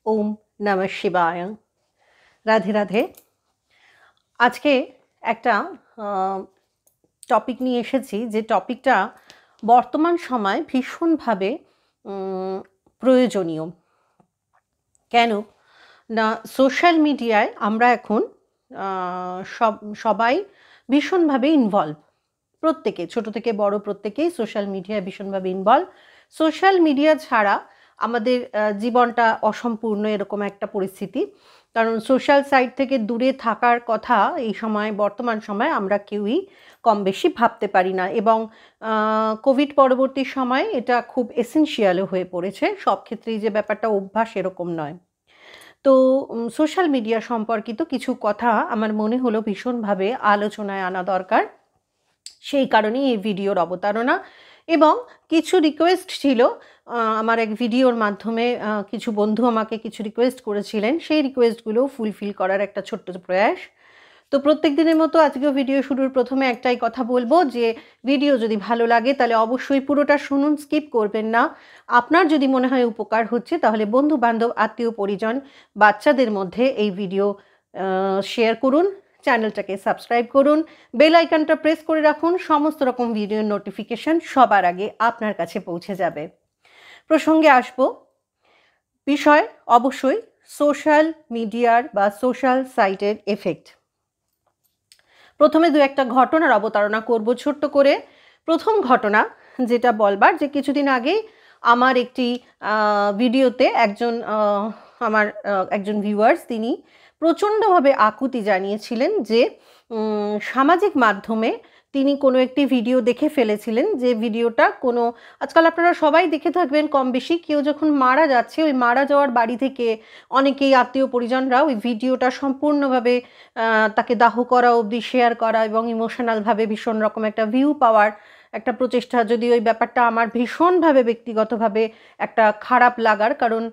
ওম নমঃ শিবায়। রাধে রাধে। আজকে একটা টপিক নিয়ে এসেছি, যে টপিকটা বর্তমান সময়ে ভীষণভাবে প্রয়োজনীয়। কেন না, সোশ্যাল মিডিয়ায় আমরা এখন সবাই ভীষণভাবে ইনভলভ। প্রত্যেকে, ছোট থেকে বড় প্রত্যেকেই সোশ্যাল মিডিয়ায় ভীষণভাবে ইনভলভ। সোশ্যাল মিডিয়া ছাড়া আমাদের জীবনটা অসম্পূর্ণ, এরকম একটা পরিস্থিতি। কারণ সোশ্যাল সাইট থেকে দূরে থাকার কথা এই সময়, বর্তমান সময়ে আমরা কেউই কম বেশি ভাবতে পারি না, এবং কোভিড পরবর্তী সময়ে এটা খুব এসেনশিয়ালও হয়ে পড়েছে। সব ক্ষেত্রেই যে ব্যাপারটা অভ্যাস এরকম নয়। তো সোশ্যাল মিডিয়া সম্পর্কিত কিছু কথা আমার মনে হলো ভীষণভাবে আলোচনায় আনা দরকার। সেই কারণেই এই ভিডিওর অবতারণা, এবং কিছু রিকোয়েস্ট ছিল। আমার এক ভিডিওর মাধ্যমে কিছু বন্ধু আমাকে কিছু রিকোয়েস্ট করেছিলেন, সেই রিকোয়েস্টগুলো ফুলফিল করার একটা ছোট্ট প্রয়াস। তো প্রত্যেক দিনের মতো আজকেও ভিডিও শুরুর প্রথমে একটাই কথা বলবো, যে ভিডিও যদি ভালো লাগে তাহলে অবশ্যই পুরোটা শুনুন, স্কিপ করবেন না। আপনার যদি মনে হয় উপকার হচ্ছে, তাহলে বন্ধু বান্ধব, আত্মীয় পরিজন, বাচ্চাদের মধ্যে এই ভিডিও শেয়ার করুন। চ্যানেলটাকে সাবস্ক্রাইব করুন, বেল আইকনটা প্রেস করে রাখুন। সমস্ত রকম ভিডিওর নোটিফিকেশন সবার আগে আপনার কাছে পৌঁছে যাবে। প্রসঙ্গে আসব। বিষয় অবশ্যই সোশ্যাল মিডিয়ার বা সোশ্যাল সাইটের এফেক্ট। প্রথমে দু একটা ঘটনার অবতারণা করব ছোট্ট করে। প্রথম ঘটনা যেটা বলবার, যে কিছুদিন আগেই আমার একটি ভিডিওতে একজন ভিউয়ার্স, তিনি প্রচণ্ডভাবে আকুতি জানিয়েছিলেন যে সামাজিক মাধ্যমে তিনি কোনো একটি ভিডিও দেখে ফেলেছিলেন, যে ভিডিওটা কোনো, আজকাল আপনারা সবাই দেখে থাকবেন কম বেশি, কেউ যখন মারা যাচ্ছে, ওই মারা যাওয়ার বাড়ি থেকে অনেকেই আত্মীয় পরিজনরা ওই ভিডিওটা সম্পূর্ণভাবে তাকে দাহ করা অবধি শেয়ার করা, এবং ইমোশনালভাবে ভীষণ রকম একটা ভিউ পাওয়ার একটা প্রচেষ্টা। যদি ওই ব্যাপারটা আমার ভীষণভাবে ব্যক্তিগতভাবে একটা খারাপ লাগার, কারণ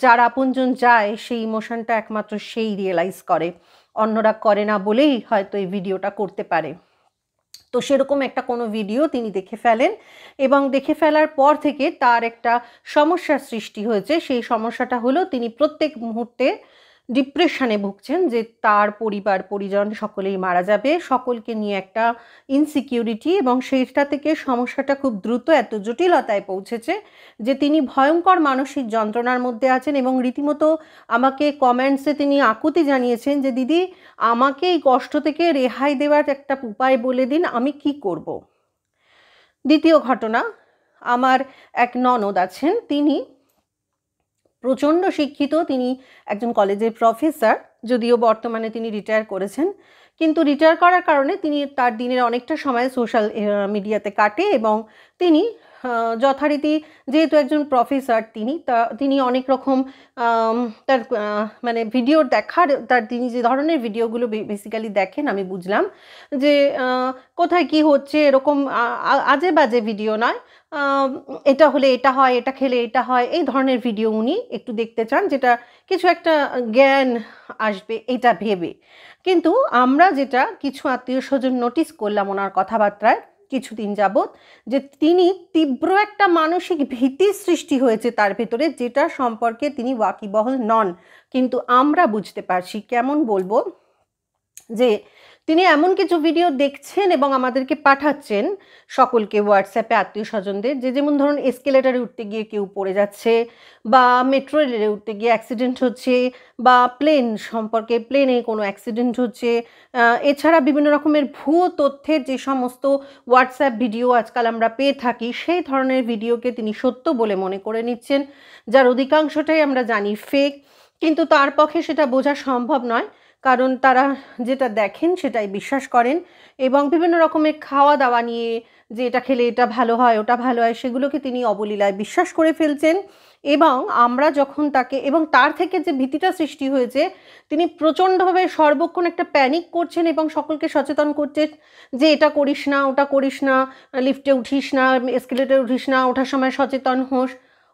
যার আপনজন যায় সেই ইমোশনটা একমাত্র সেই রিয়েলাইজ করে, অন্যরা করে না বলেই হয়তো এই ভিডিওটা করতে পারে। তো সেরকম একটা কোনো ভিডিও তিনি দেখে ফেলেন, এবং দেখে ফেলার পর থেকে তার একটা সমস্যার সৃষ্টি হয়েছে। সেই সমস্যাটা হলো, তিনি প্রত্যেক মুহূর্তে ডিপ্রেশনে ভুগছেন, যে তার পরিবার পরিজন সকলেই মারা যাবে, সকলকে নিয়ে একটা ইনসিকিউরিটি, এবং সেইটা থেকে সমস্যাটা খুব দ্রুত এত জটিলতায় পৌঁছেছে যে তিনি ভয়ঙ্কর মানসিক যন্ত্রণার মধ্যে আছেন। এবং রীতিমতো আমাকে কমেন্টসে তিনি আকুতি জানিয়েছেন যে, দিদি, আমাকে এই কষ্ট থেকে রেহাই দেওয়ার একটা উপায় বলে দিন, আমি কি করব। দ্বিতীয় ঘটনা, আমার এক ননদ আছেন, তিনি প্রচণ্ড শিক্ষিত, তিনি একজন কলেজের প্রফেসর, যদিও বর্তমানে তিনি রিটায়ার করেছেন। কিন্তু রিটায়ার করার কারণে তিনি তার দিনের অনেকটা সময় সোশ্যাল মিডিয়াতে কাটে, এবং তিনি যথারীতি, যেহেতু একজন প্রফেসর, তিনি অনেক রকম তার মানে ভিডিও দেখার, তিনি যে ধরনের ভিডিওগুলো বেসিক্যালি দেখেন, আমি বুঝলাম যে কোথায় কি হচ্ছে এরকম আজে বাজে ভিডিও নয়, এটা হলে এটা হয়, এটা খেলে এটা হয়, এই ধরনের ভিডিও উনি একটু দেখতে চান, যেটা কিছু একটা জ্ঞান আসবে এটা ভেবে। কিন্তু আমরা যেটা কিছু আত্মীয় স্বজন নোটিস করলাম ওনার কথাবার্তায় কিছুদিন যাবৎ, যে তিনি তীব্র একটা মানসিক ভীতির সৃষ্টি হয়েছে তার ভেতরে, যেটা সম্পর্কে তিনি ওয়াকিবহল নন। কিন্তু আমরা বুঝতে পারছি। কেমন বলবো, যে তিনি এমন কিছু ভিডিও দেখছেন এবং আমাদেরকে পাঠাচ্ছেন সকলকে হোয়াটসঅ্যাপে, আত্মীয় স্বজনদের, যে যেমন ধরুন এসকেলেটারে উঠতে গিয়ে কেউ পড়ে যাচ্ছে, বা মেট্রো রেলে উঠতে গিয়ে অ্যাক্সিডেন্ট হচ্ছে, বা প্লেনে কোনো অ্যাক্সিডেন্ট হচ্ছে। এছাড়া বিভিন্ন রকমের ভুয়ো তথ্যের যে সমস্ত হোয়াটসঅ্যাপ ভিডিও আজকাল আমরা পেয়ে থাকি, সেই ধরনের ভিডিওকে তিনি সত্য বলে মনে করে নিচ্ছেন, যার অধিকাংশটাই আমরা জানি ফেক। কিন্তু তার পক্ষে সেটা বোঝা সম্ভব নয়, কারণ তারা যেটা দেখেন সেটাই বিশ্বাস করেন, এবং বিভিন্ন রকমের খাওয়া দাওয়া নিয়ে, যে এটা খেলে এটা ভালো হয়, ওটা ভালো হয়, সেগুলোকে তিনি অবলীলায় বিশ্বাস করে ফেলছেন। এবং আমরা যখন তাকে, এবং তার থেকে যে ভীতিটা সৃষ্টি হয়েছে, তিনি প্রচণ্ডভাবে সর্বক্ষণ একটা প্যানিক করছেন, এবং সকলকে সচেতন করছেন যে এটা করিস না, ওটা করিস না, লিফটে উঠিস না, এসকেলেটরে উঠিস না, ওঠার সময় সচেতন হোস।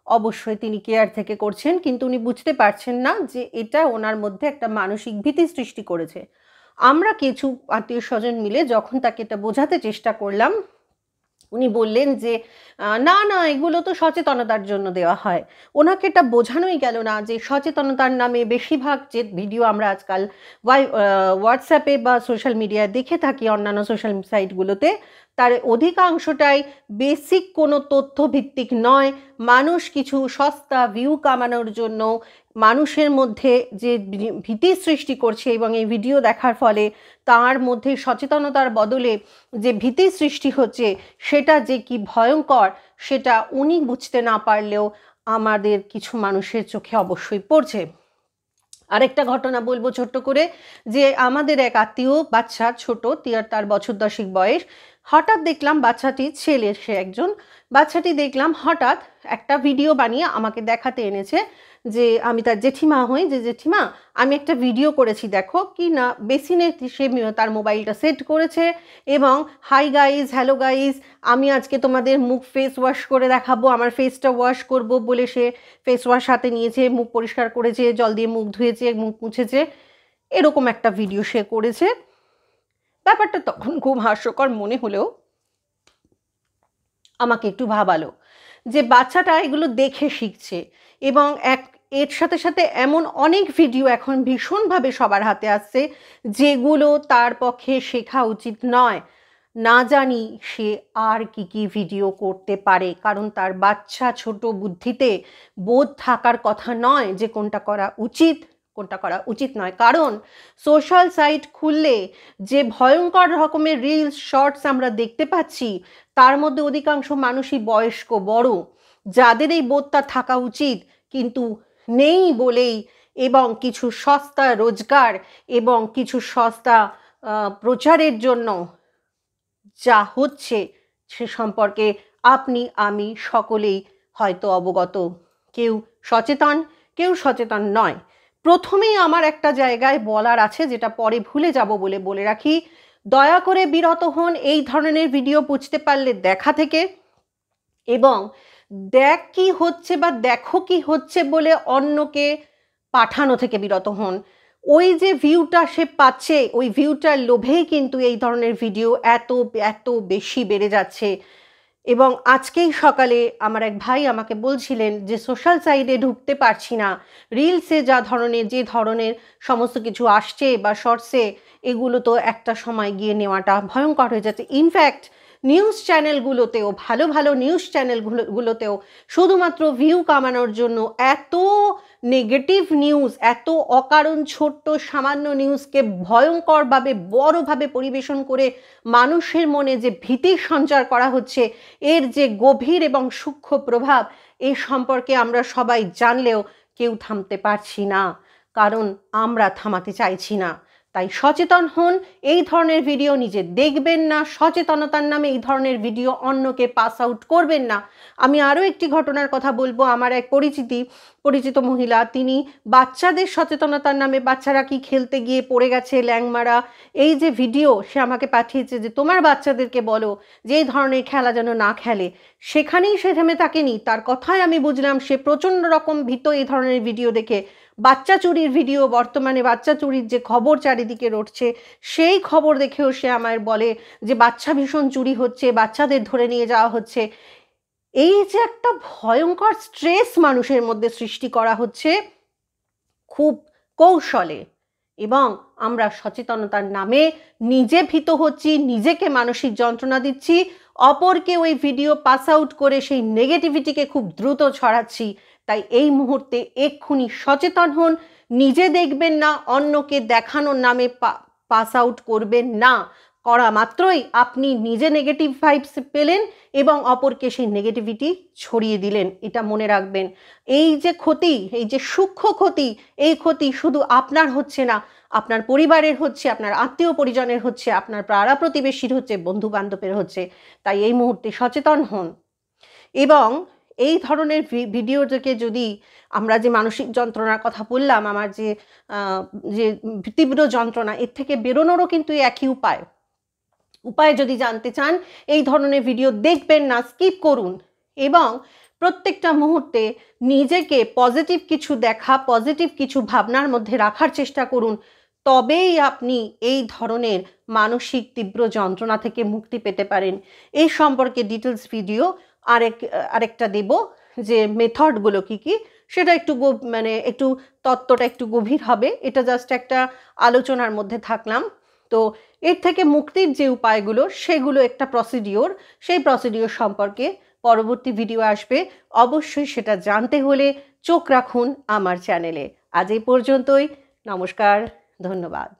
অবশ্যই তিনি কেয়ার থেকে করছেন, কিন্তু উনি বুঝতে পারছেন না যে এটা ওনার মধ্যে একটা মানসিক ভীতি সৃষ্টি করেছে। আমরা কিছু আত্মীয় স্বজন মিলে যখন তাকে এটা বোঝাতে চেষ্টা করলাম, উনি বললেন যে না না, এগুলো তো সচেতনতার জন্য দেওয়া হয়। ওনাকে এটা বোঝানোই গেল না যে সচেতনতার নামে বেশিরভাগ যে ভিডিও আমরা আজকাল হোয়াটসঅ্যাপে বা সোশ্যাল মিডিয়ায় দেখে থাকি, অন্যান্য সোশ্যাল সাইটগুলোতে, তার অধিকাংশটাই বেসিক কোনো তথ্যভিত্তিক নয়। মানুষ কিছু সস্তা ভিউ কামানোর জন্য মানুষের মধ্যে যে ভীতি সৃষ্টি করছে, এবং এই ভিডিও দেখার ফলে তার মধ্যে সচেতনতার বদলে যে ভীতি সৃষ্টি হচ্ছে, সেটা যে কি ভয়ঙ্কর সেটা উনি বুঝতে না পারলেও আমাদের কিছু মানুষের চোখে অবশ্যই পড়ছে। আরেকটা ঘটনা বলবো ছোট্ট করে, যে আমাদের এক আত্মীয় বাচ্চা, ছোট, তার বছর 10 বয়স। হঠাৎ দেখলাম বাচ্চাটি, ছেলে সে একজন, বাচ্চাটি দেখলাম হঠাৎ একটা ভিডিও বানিয়ে আমাকে দেখাতে এনেছে যে আমি তার জেঠিমা হই, যে জেঠিমা আমি একটা ভিডিও করেছি দেখো, কি না বেসিনে সে তার মোবাইলটা সেট করেছে এবং হাই গাইজ, হ্যালো গাইজ, আমি আজকে তোমাদের মুখ ফেস ওয়াশ করে দেখাবো, আমার ফেসটা ওয়াশ করব বলে সে ফেস ওয়াশ হাতে নিয়েছে, মুখ পরিষ্কার করেছে, জল দিয়ে মুখ ধুয়েছে, মুখ মুছেছে, এরকম একটা ভিডিও সে করেছে। ব্যাপারটা তখন খুব হাস্যকর মনে হলেও আমাকে একটু ভাবালো যে বাচ্চাটা এগুলো দেখে শিখছে, এবং এর সাথে সাথে এমন অনেক ভিডিও এখন ভীষণভাবে সবার হাতে আসছে যেগুলো তার পক্ষে শেখা উচিত নয়। না জানি সে আর কি কি ভিডিও করতে পারে, কারণ তার বাচ্চা ছোট বুদ্ধিতে বোধ থাকার কথা নয় যে কোনটা করা উচিত কোনটা করা উচিত নয়। কারণ সোশ্যাল সাইট খুললে যে ভয়ঙ্কর রকমের রিলস, শর্টস আমরা দেখতে পাচ্ছি, তার মধ্যে অধিকাংশ মানুষই বয়স্ক, বড়, যাদের এই বোধটা থাকা উচিত কিন্তু নেই বলেই, এবং কিছু সস্তা রোজগার এবং কিছু সস্তা প্রচারের জন্য যা হচ্ছে সে সম্পর্কে আপনি আমি সকলেই হয়তো অবগত। কেউ সচেতন, কেউ সচেতন নয়। প্রথমেই আমার একটা জায়গায় বলার আছে, যেটা পরে ভুলে যাব বলে রাখি, দয়া করে বিরত হন এই ধরনের ভিডিও বুঝতে পারলে দেখা থেকে, এবং দেখ কি হচ্ছে বা দেখো কি হচ্ছে বলে অন্যকে পাঠানো থেকে বিরত হন। ওই যে ভিউটা সে পাচ্ছে, ওই ভিউটার লোভেই কিন্তু এই ধরনের ভিডিও এত এত বেশি বেড়ে যাচ্ছে। এবং আজকেই সকালে আমার এক ভাই আমাকে বলছিলেন যে সোশ্যাল সাইটে ঢুকতে পারছি না, রিলসে যে ধরনের সমস্ত কিছু আসছে বা শর্টসে, এগুলো তো একটা সময় গিয়ে নেওয়াটা ভয়ঙ্কর হয়ে যাচ্ছে। ইনফ্যাক্ট নিউজ চ্যানেলগুলোতেও, ভালো ভালো নিউজ চ্যানেলগুলোতেও শুধুমাত্র ভিউ কামানোর জন্য এত নেগেটিভ নিউজ, এত অকারণ ছোট্ট সামান্য নিউজকে ভয়ঙ্করভাবে বড়ভাবে পরিবেশন করে মানুষের মনে যে ভীতির সঞ্চার করা হচ্ছে, এর যে গভীর এবং সূক্ষ্ম প্রভাব, এই সম্পর্কে আমরা সবাই জানলেও কেউ থামতে পারছি না, কারণ আমরা থামাতে চাইছি না। তাই সচেতন হন, এই ধরনের ভিডিও নিজে দেখবেন না, সচেতনতার নামে এই ধরনের ভিডিও অন্যকে পাস আউট করবেন না। আমি আরও একটি ঘটনার কথা বলবো। আমার এক পরিচিত মহিলা, তিনি বাচ্চাদের সচেতনতার নামে, বাচ্চারা কি খেলতে গিয়ে পড়ে গেছে ল্যাংমারা, এই যে ভিডিও সে আমাকে পাঠিয়েছে যে তোমার বাচ্চাদেরকে বলো যে এই ধরনের খেলা যেন না খেলে, সেখানেই সে থেমে থাকেনি। তার কথায় আমি বুঝলাম সে প্রচণ্ড রকম ভীত এই ধরনের ভিডিও দেখে। বাচ্চা চুরির ভিডিও, বর্তমানে বাচ্চা চুরির যে খবর চারিদিকে রটছে, সেই খবর দেখেও সে আমায় বলে যে বাচ্চা ভীষণ চুরি হচ্ছে, বাচ্চাদের ধরে নিয়ে যাওয়া হচ্ছে। এই যে একটা ভয়ঙ্কর স্ট্রেস মানুষের মধ্যে সৃষ্টি করা হচ্ছে খুব কৌশলে, এবং আমরা সচেতনতার নামে নিজে ভীত হচ্ছি, নিজেকে মানসিক যন্ত্রণা দিচ্ছি, অপরকে ওই ভিডিও পাস আউট করে সেই নেগেটিভিটিকে খুব দ্রুত ছড়াচ্ছি। তাই এই মুহূর্তে এক্ষুনি সচেতন হন, নিজে দেখবেন না, অন্যকে দেখানোর নামে পাস আউট করবেন না। করা মাত্রই আপনি নিজে নেগেটিভ ভাইবস পেলেন এবং অপরকে সেই নেগেটিভিটি ছড়িয়ে দিলেন। এটা মনে রাখবেন, এই যে ক্ষতি, এই যে সূক্ষ্ম ক্ষতি, এই ক্ষতি শুধু আপনার হচ্ছে না, আপনার পরিবারের হচ্ছে, আপনার আত্মীয় পরিজনের হচ্ছে, আপনার পাড়া প্রতিবেশীর হচ্ছে, বন্ধু বান্ধবের হচ্ছে। তাই এই মুহূর্তে সচেতন হন। এবং এই ধরনের ভিডিও থেকে যদি আমরা যে মানসিক যন্ত্রণার কথা বললাম, আমার যে তীব্র যন্ত্রণা, এর থেকে বেরোনোরও কিন্তু একই উপায় যদি জানতে চান, এই ধরনের ভিডিও দেখবেন না, স্কিপ করুন, এবং প্রত্যেকটা মুহূর্তে নিজেকে পজিটিভ কিছু দেখা, পজিটিভ কিছু ভাবনার মধ্যে রাখার চেষ্টা করুন। তবেই আপনি এই ধরনের মানসিক তীব্র যন্ত্রণা থেকে মুক্তি পেতে পারেন। এই সম্পর্কে ডিটেলস ভিডিও আরেকটা দেব, যে মেথডগুলো কী কী, সেটা একটু মানে একটু তত্ত্বটা একটু গভীর হবে। এটা জাস্ট একটা আলোচনার মধ্যে থাকলাম। তো এর থেকে মুক্তির যে উপায়গুলো, সেগুলো একটা প্রসিডিওর, সেই প্রসিডিওর সম্পর্কে পরবর্তী ভিডিও আসবে। অবশ্যই সেটা জানতে হলে চোখ রাখুন আমার চ্যানেলে। আজ এই পর্যন্তই। নমস্কার, ধন্যবাদ।